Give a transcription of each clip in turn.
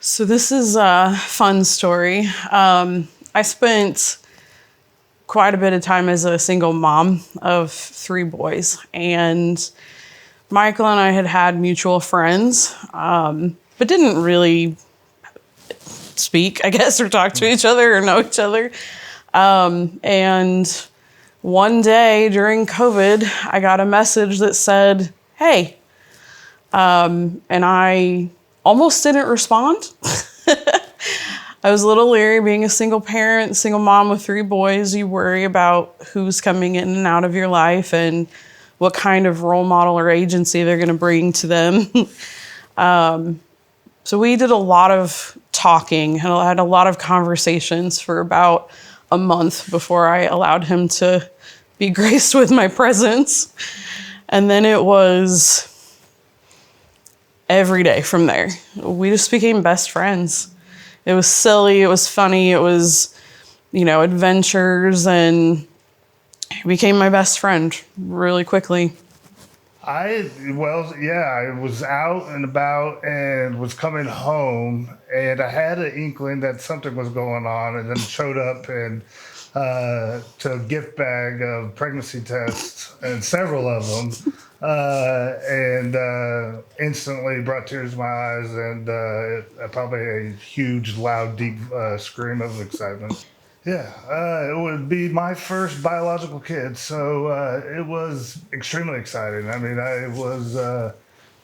So this is a fun story. I spent quite a bit of time as a single mom of 3 boys, and Michael and I had mutual friends, but didn't really speak, I guess, or talk to each other or know each other. And one day during COVID, I got a message that said, "Hey," and I almost didn't respond. I was a little leery being a single parent, single mom with 3 boys. You worry about who's coming in and out of your life and what kind of role model or agency they're going to bring to them. So we did a lot of talking and I had a lot of conversations for about a month before I allowed him to be graced with my presence. And then it was every day from there. We just became best friends. It was silly, it was funny, it was, adventures, and he became my best friend really quickly. I was out and about and was coming home, and I had an inkling that something was going on, and then showed up and to a gift bag of pregnancy tests, and several of them, and instantly brought tears to my eyes, and probably a huge, loud, deep scream of excitement. Yeah, it would be my first biological kid, so it was extremely exciting. I mean, I was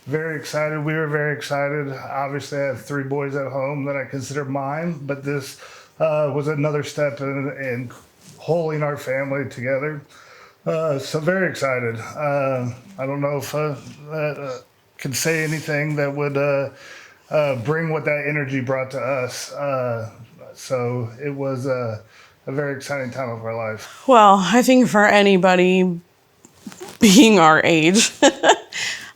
very excited. We were very excited. Obviously, I have 3 boys at home that I consider mine, but this was another step in holding our family together. So very excited. I don't know if I can say anything that would bring what that energy brought to us. So it was a very exciting time of our life. Well, I think for anybody being our age,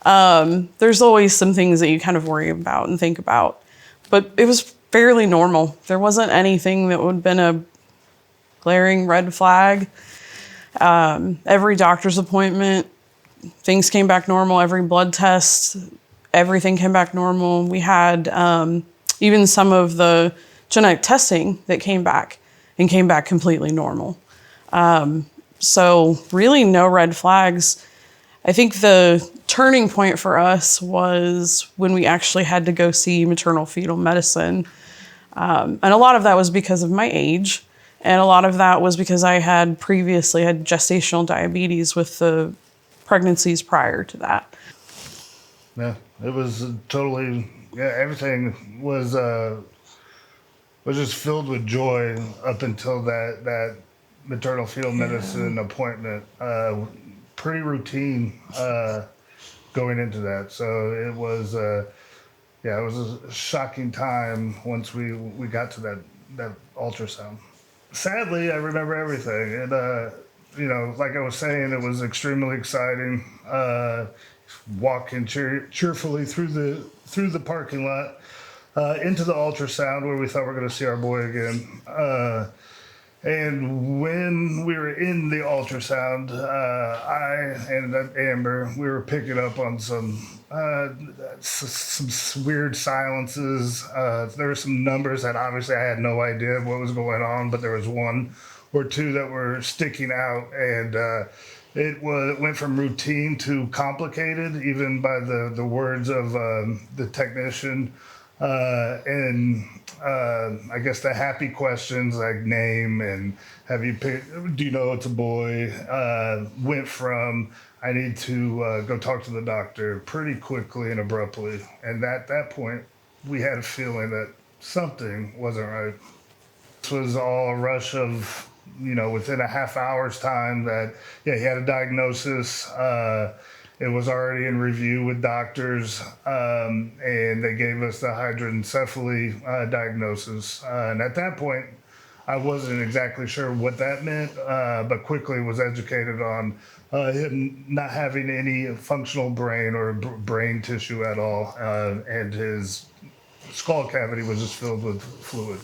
there's always some things that you kind of worry about and think about. But it was fairly normal. There wasn't anything that would have been a glaring red flag. Every doctor's appointment, things came back normal. Every blood test, everything came back normal. We had even some of the genetic testing that came back completely normal. So really no red flags. I think the turning point for us was when we actually had to go see maternal fetal medicine. And a lot of that was because of my age. And a lot of that was because I had previously had gestational diabetes with the pregnancies prior to that. Yeah, it was totally, everything was just filled with joy up until that maternal fetal medicine appointment. Pretty routine going into that. So it was, it was a shocking time once we got to that ultrasound. Sadly, I remember everything. And, like I was saying, it was extremely exciting. Walking cheerfully through the parking lot into the ultrasound where we thought we were going to see our boy again. And when we were in the ultrasound, I and Amber, we were picking up on some weird silences. There were some numbers that obviously I had no idea what was going on, but there was 1 or 2 that were sticking out, and it went from routine to complicated, even by the words of the technician. And I guess the happy questions like name and do you know it's a boy, went from I need to go talk to the doctor pretty quickly and abruptly. And at that point, we had a feeling that something wasn't right. This was all a rush of, within a half hour's time that, he had a diagnosis. It was already in review with doctors, and they gave us the hydranencephaly diagnosis. And at that point, I wasn't exactly sure what that meant, but quickly was educated on him not having any functional brain or brain tissue at all, and his skull cavity was just filled with fluid.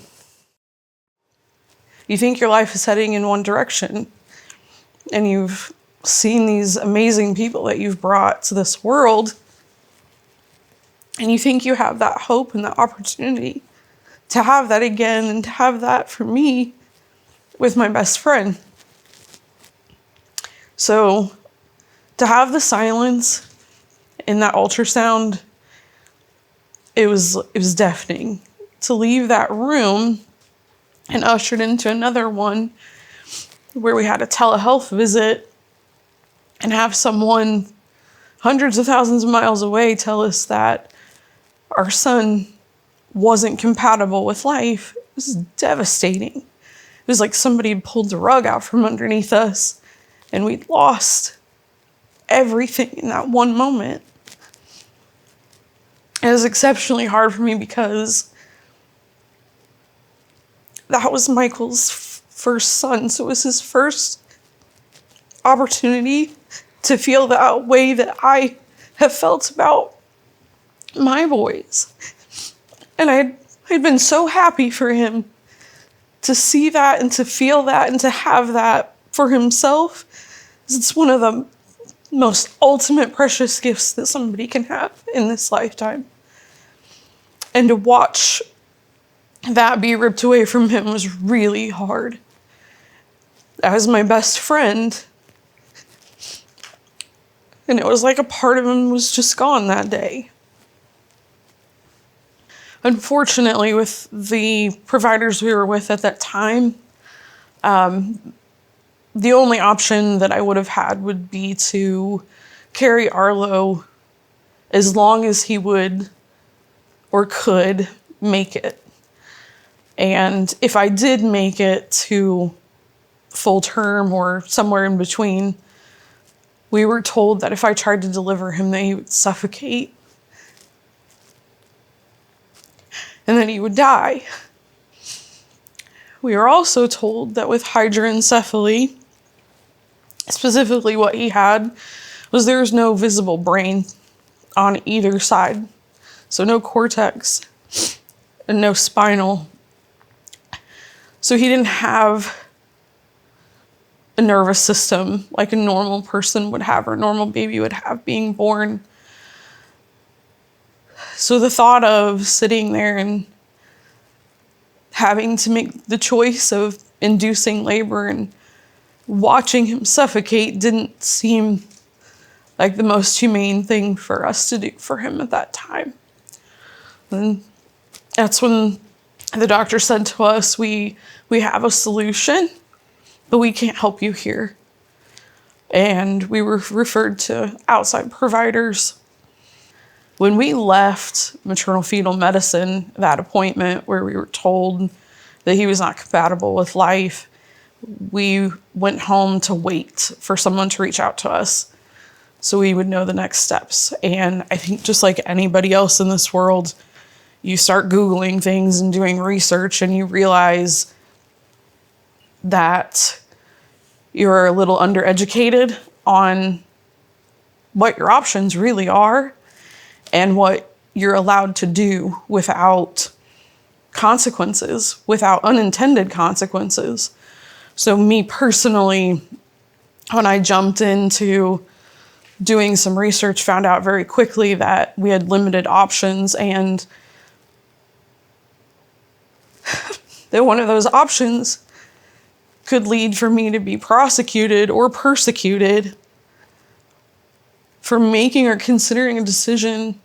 You think your life is heading in one direction, and you've seen these amazing people that you've brought to this world, And you think you have that hope and that opportunity to have that again and to have that for me with my best friend. So to have the silence in that ultrasound, it was deafening. To leave that room and ushered into another one where we had a telehealth visit and have someone hundreds of thousands of miles away tell us that our son wasn't compatible with life, it was devastating. It was like somebody had pulled the rug out from underneath us and we'd lost everything in that one moment. It was exceptionally hard for me because that was Michael's first son. So it was his first opportunity to feel that way that I have felt about my boys. And I'd been so happy for him to see that and to feel that and to have that for himself. It's one of the most ultimate precious gifts that somebody can have in this lifetime. And to watch that be ripped away from him was really hard. As my best friend, and it was like a part of him was just gone that day. Unfortunately, with the providers we were with at that time, the only option that I would have had would be to carry Arlo as long as he would or could make it. And if I did make it to full term or somewhere in between, we were told that if I tried to deliver him, that he would suffocate and then he would die. We were also told that with hydroencephaly, specifically what he had was there was no visible brain on either side. So no cortex and no spinal. So he didn't have a nervous system like a normal person would have or a normal baby would have being born. So the thought of sitting there and having to make the choice of inducing labor and watching him suffocate didn't seem like the most humane thing for us to do for him at that time. And that's when the doctor said to us, we have a solution, but we can't help you here. And we were referred to outside providers. When we left maternal fetal medicine, that appointment where we were told that he was not compatible with life, we went home to wait for someone to reach out to us so we would know the next steps. And I think just like anybody else in this world, you start Googling things and doing research and you realize that you're a little undereducated on what your options really are and what you're allowed to do without consequences, without unintended consequences. So me personally, when I jumped into doing some research, found out very quickly that we had limited options and that one of those options could lead for me to be prosecuted or persecuted for making or considering a decision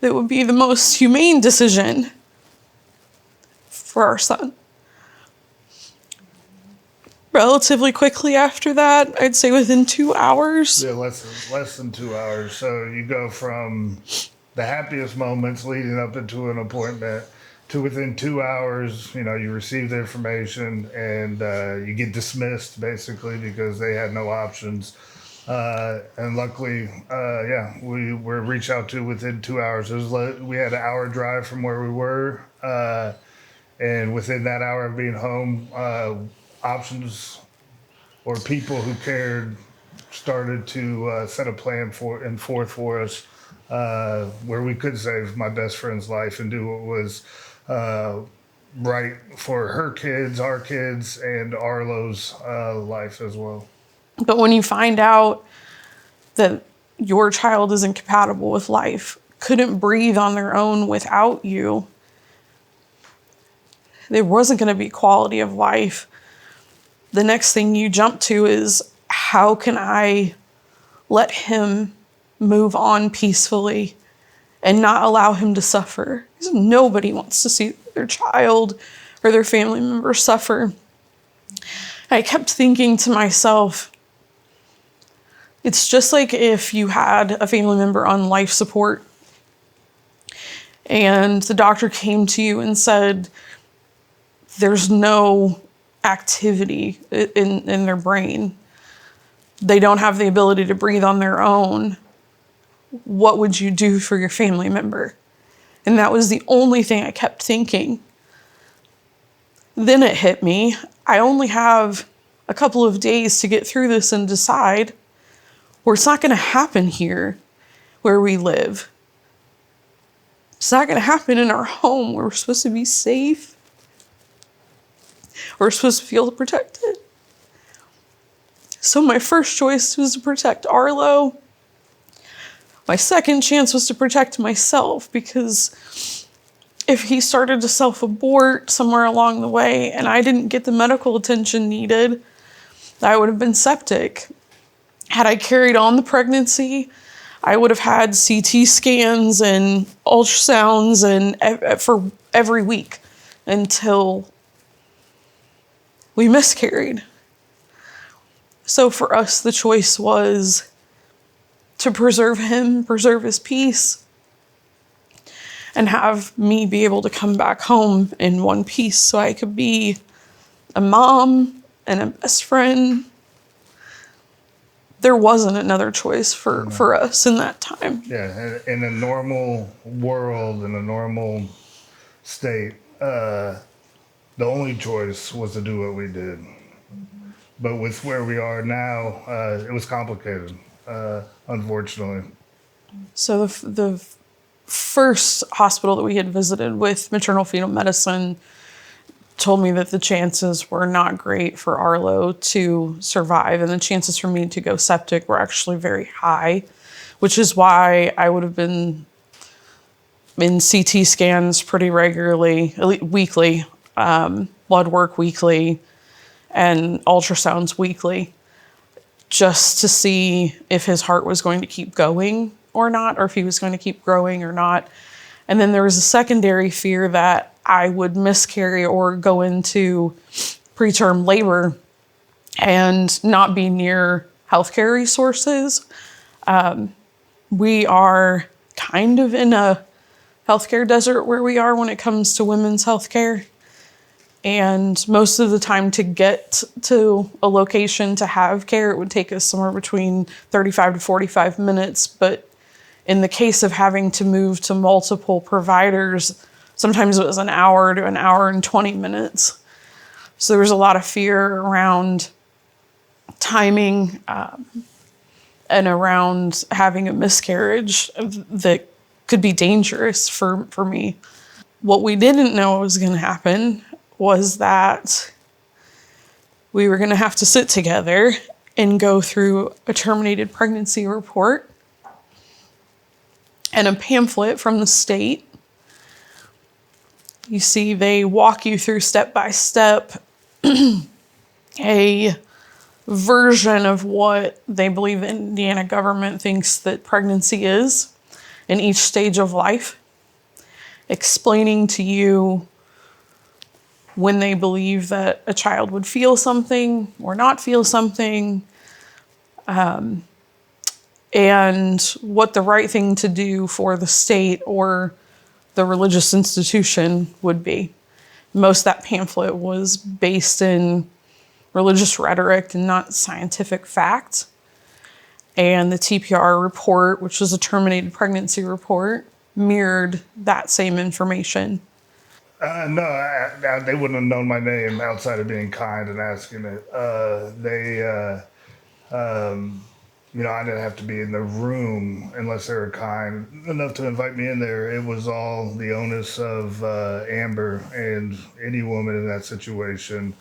that would be the most humane decision for our son. Relatively quickly after that, I'd say within 2 hours. Yeah, less than 2 hours. So you go from the happiest moments leading up into an appointment to within 2 hours, you receive the information and you get dismissed basically because they had no options. And luckily, we were reached out to within 2 hours. We had an hour drive from where we were. And within that hour of being home, options or people who cared started to set a plan forth for us where we could save my best friend's life and do what was right for her kids, our kids, and Arlo's life as well. But when you find out that your child is incompatible with life, couldn't breathe on their own without you, there wasn't going to be quality of life. The next thing you jump to is, how can I let him move on peacefully and not allow him to suffer? Because nobody wants to see their child or their family member suffer. I kept thinking to myself, it's just like if you had a family member on life support and the doctor came to you and said, there's no activity in their brain. They don't have the ability to breathe on their own. What would you do for your family member? And that was the only thing I kept thinking. Then it hit me. I only have a couple of days to get through this and decide, or it's not going to happen here where we live. It's not going to happen in our home where we're supposed to be safe. We're supposed to feel protected. So my first choice was to protect Arlo. My second chance was to protect myself, because if he started to self-abort somewhere along the way and I didn't get the medical attention needed, I would have been septic. Had I carried on the pregnancy, I would have had CT scans and ultrasounds and for every week until we miscarried. So for us, the choice was to preserve him, preserve his peace, and have me be able to come back home in one piece so I could be a mom and a best friend. There wasn't another choice for us in that time. Yeah, in a normal world, in a normal state, the only choice was to do what we did. But with where we are now, it was complicated, unfortunately. So the first hospital that we had visited with maternal fetal medicine told me that the chances were not great for Arlo to survive, and the chances for me to go septic were actually very high, which is why I would have been in CT scans pretty regularly, weekly, blood work weekly, and ultrasounds weekly, just to see if his heart was going to keep going or not, or if he was going to keep growing or not. And then there was a secondary fear that I would miscarry or go into preterm labor and not be near healthcare resources. We are kind of in a healthcare desert where we are when it comes to women's healthcare. And most of the time to get to a location to have care, it would take us somewhere between 35 to 45 minutes. But in the case of having to move to multiple providers, sometimes it was an hour to an hour and 20 minutes. So there was a lot of fear around timing and around having a miscarriage that could be dangerous for me. What we didn't know was going to happen was that we were going to have to sit together and go through a terminated pregnancy report and a pamphlet from the state. You see, they walk you through step by step a version of what they believe the Indiana government thinks that pregnancy is in each stage of life, explaining to you when they believe that a child would feel something or not feel something, and what the right thing to do for the state or the religious institution would be. Most of that pamphlet was based in religious rhetoric and not scientific fact. And the TPR report, which was a terminated pregnancy report, mirrored that same information. No, they wouldn't have known my name outside of being kind and asking it. I didn't have to be in the room unless they were kind enough to invite me in there. It was all the onus of Amber and any woman in that situation.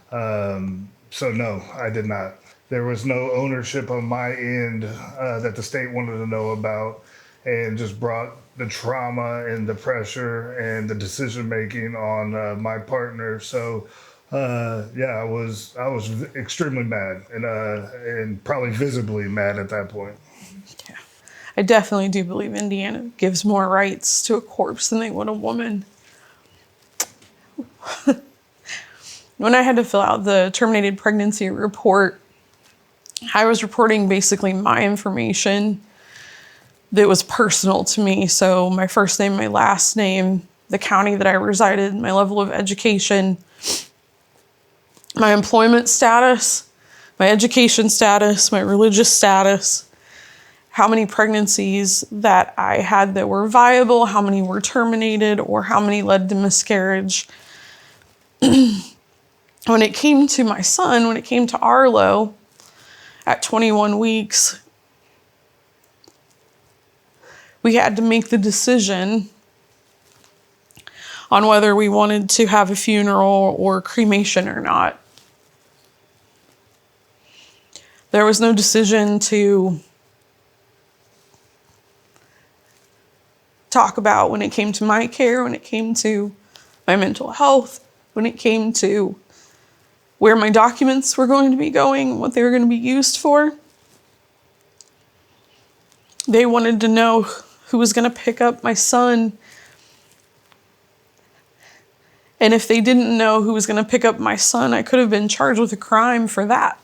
So no, I did not. there was no ownership on my end that the state wanted to know about, and just brought the trauma and the pressure and the decision making on my partner. So yeah, I was extremely mad and probably visibly mad at that point. Yeah. I definitely do believe Indiana gives more rights to a corpse than they would a woman. When I had to fill out the terminated pregnancy report, I was reporting basically my information that was personal to me. So my first name, my last name, the county that I resided, my level of education, my employment status, my education status, my religious status, how many pregnancies that I had that were viable, how many were terminated, or how many led to miscarriage. When it came to my son, when it came to Arlo at 21 weeks, we had to make the decision on whether we wanted to have a funeral or cremation or not. There was no decision to talk about when it came to my care, when it came to my mental health, when it came to where my documents were going to be going, what they were going to be used for. They wanted to know who was going to pick up my son. And if they didn't know who was going to pick up my son, I could have been charged with a crime for that.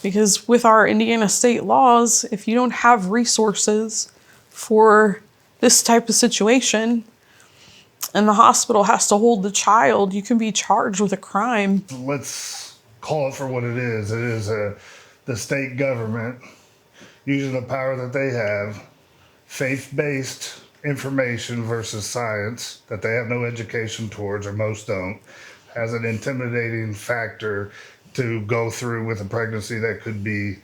Because with our Indiana state laws, if you don't have resources for this type of situation, and the hospital has to hold the child, you can be charged with a crime. Let's call it for what it is. It is the state government using the power that they have, faith-based information versus science that they have no education towards, or most don't, has an intimidating factor to go through with a pregnancy that could be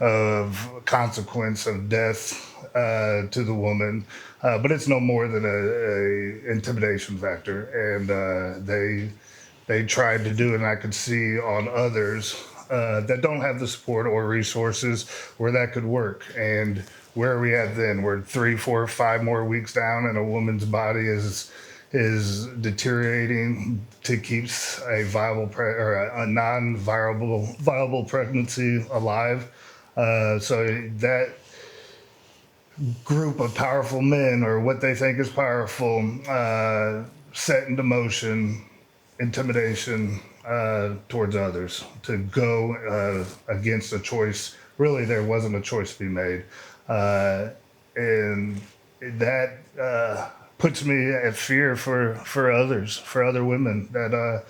of consequence of death to the woman, but it's no more than a intimidation factor, and they tried to do it, and I could see on others that don't have the support or resources where that could work. And where are we at then? We're 3, 4, 5 more weeks down, and a woman's body is deteriorating to keep a or a viable pregnancy alive. So that group of powerful men, or what they think is powerful, set into motion intimidation towards others to go against a choice. Really, there wasn't a choice to be made. And that puts me at fear for others, for other women that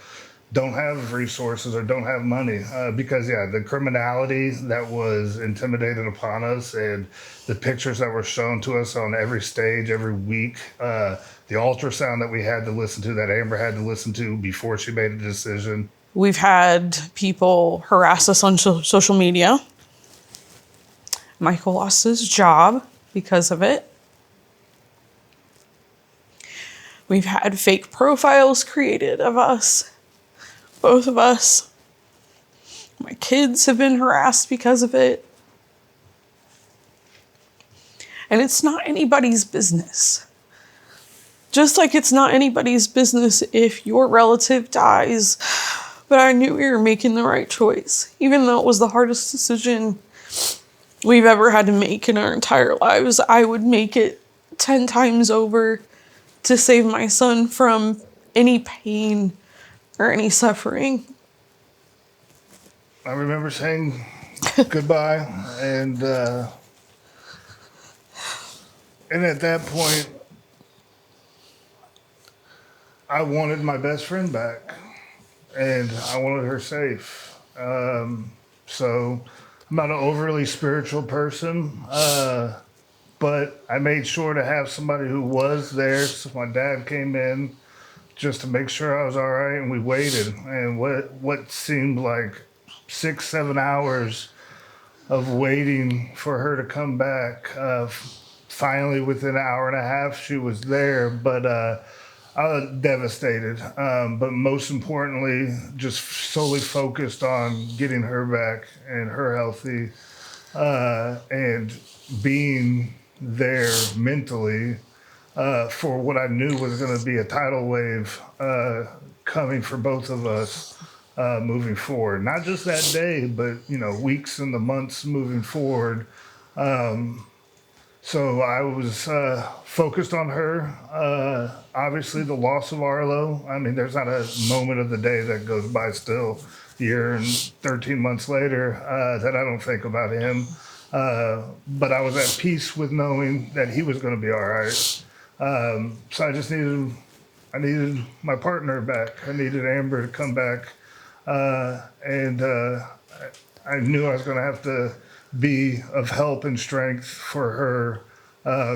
don't have resources or don't have money, because yeah, the criminality that was intimidated upon us, and the pictures that were shown to us on every stage every week, the ultrasound that we had to listen to, that Amber had to listen to before she made a decision. We've had people harass us on social media. Michael lost his job because of it. We've had fake profiles created of us. Both of us. My kids have been harassed because of it. And it's not anybody's business. Just like it's not anybody's business if your relative dies. But I knew we were making the right choice. Even though it was the hardest decision we've ever had to make in our entire lives, I would make it 10 times over to save my son from any pain or any suffering. I remember saying goodbye, and at that point, I wanted my best friend back, and I wanted her safe. So I'm not an overly spiritual person, but I made sure to have somebody who was there. So my dad came in just to make sure I was all right, and we waited. And what seemed like 6, 7 hours of waiting for her to come back. Finally, within an hour and a half, she was there. But Devastated, but most importantly, just solely focused on getting her back and her healthy, and being there mentally for what I knew was going to be a tidal wave coming for both of us moving forward. Not just that day, but weeks and the months moving forward. So I was focused on her. Obviously, the loss of Arlo. I mean, there's not a moment of the day that goes by still, a year and 13 months later, that I don't think about him. But I was at peace with knowing that he was going to be all right. So I needed my partner back. I needed Amber to come back, and I knew I was going to have to be of help and strength for her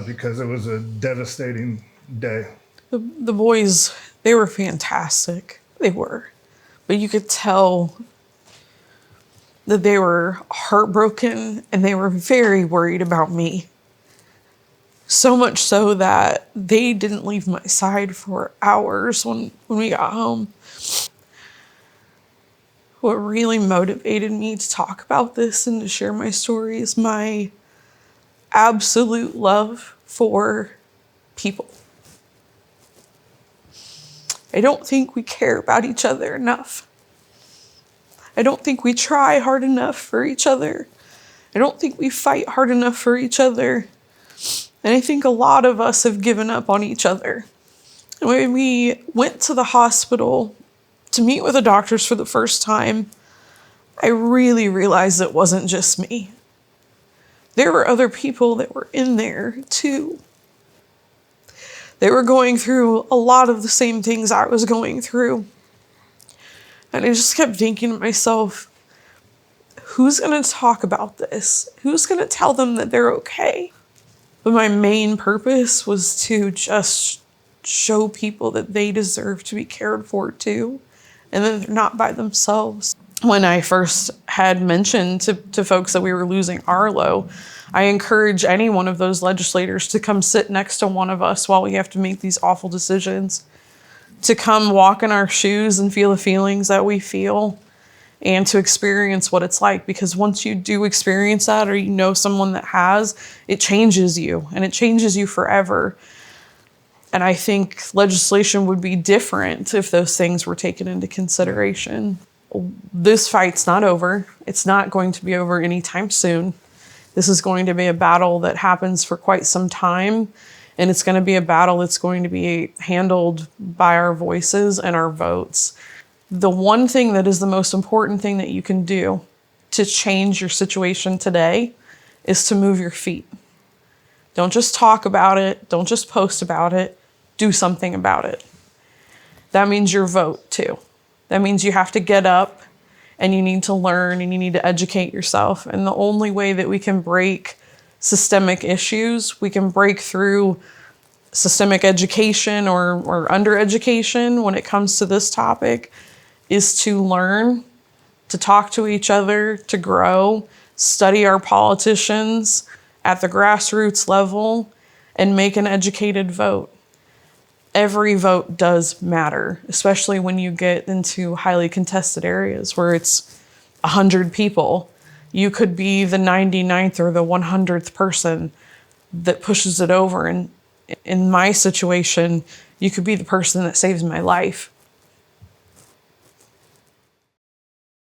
because it was a devastating day. The boys, they were fantastic. They were. But you could tell that they were heartbroken and they were very worried about me. So much so that they didn't leave my side for hours when we got home. What really motivated me to talk about this and to share my story is my absolute love for people. I don't think we care about each other enough. I don't think we try hard enough for each other. I don't think we fight hard enough for each other. And I think a lot of us have given up on each other. And when we went to the hospital to meet with the doctors for the first time, I really realized it wasn't just me. There were other people that were in there too. They were going through a lot of the same things I was going through. And I just kept thinking to myself, who's going to talk about this? Who's going to tell them that they're okay? But my main purpose was to just show people that they deserve to be cared for too, and that they're not by themselves. When I first had mentioned to folks that we were losing Arlo, I encourage any one of those legislators to come sit next to one of us while we have to make these awful decisions, to come walk in our shoes and feel the feelings that we feel, and to experience what it's like. Because once you do experience that, or you know someone that has, it changes you, and it changes you forever. And I think legislation would be different if those things were taken into consideration. This fight's not over. It's not going to be over anytime soon. This is going to be a battle that happens for quite some time, and it's going to be a battle that's going to be handled by our voices and our votes. The one thing that is the most important thing that you can do to change your situation today is to move your feet. Don't just talk about it. Don't just post about it. Do something about it. That means your vote too. That means you have to get up and you need to learn and you need to educate yourself. And the only way that we can break systemic issues, we can break through systemic education or under-education when it comes to this topic, is to learn, to talk to each other, to grow, study our politicians at the grassroots level, and make an educated vote. Every vote does matter, especially when you get into highly contested areas where it's 100 people. You could be the 99th or the 100th person that pushes it over. And in my situation, you could be the person that saves my life.